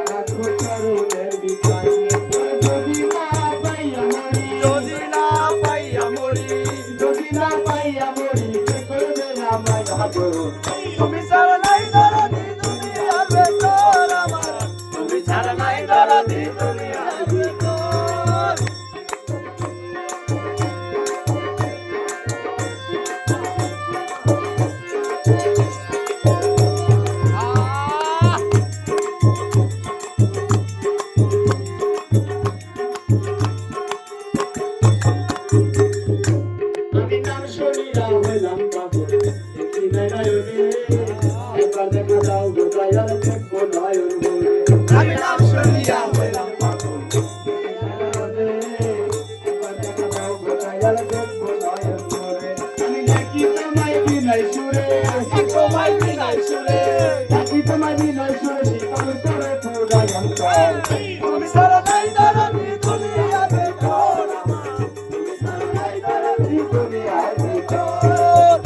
রাখো চরণের ভিতরে যদি না পাইয়া মরি যদি না পাইয়া মরি যদি না পাইয়া মরি কে করবে আমায় আদর তুমি ছাড়া নাই দরদি দুনিয়ার ভেতর আমার তুমি ছাড়া নাই দরদি দুনিয়ার ভেতর আমি নাম শুনিয়া হইলাম পাগল একটি নয়নে একবার দেখা দাও গো দয়াল দেখবো নয়ন ভরে আমি নাম শুনিয়া হইলাম পাগল একবার দেখা দাও গো দয়াল দেখবো নয়ন ভরে আমি ডাকি তোমায় বিনয় সুরে তোমায় বিনাই সুরে ডাকি তোমায় বিনয় সুরে শীতল করে পুরাই অন্তর তুমি ছাড়া নাই দরদি দুনিয়ার ভেতর আমার তুমি ছাড়া নাই দরদি দুনিয়ার ভিতর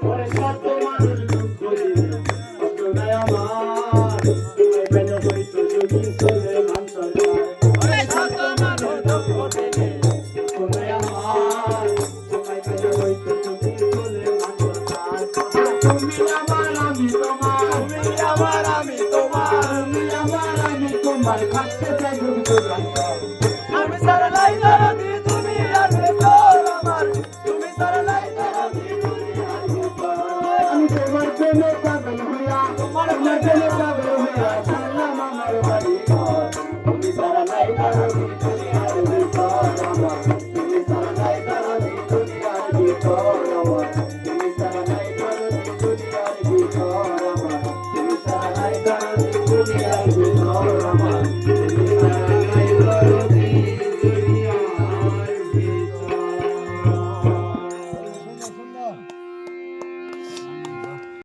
ওরে কত মানুষ দুঃখ দিলে কষ্ট নাই আমার তোমায় পেল হইতো যদি চলে মান সরকার ওরে শত মানুষ দুঃখ দিলে দুঃখ নাই আমার তোমায় পেল হইতো যদি চলে মান সরকার তুমি আমার আমি তোমার তুমি আমার আমি তোমার তুমি আমার আমি তোমার থাকতে চাই যুগ যুগান্তর আমি ছাড়া নাই দরদি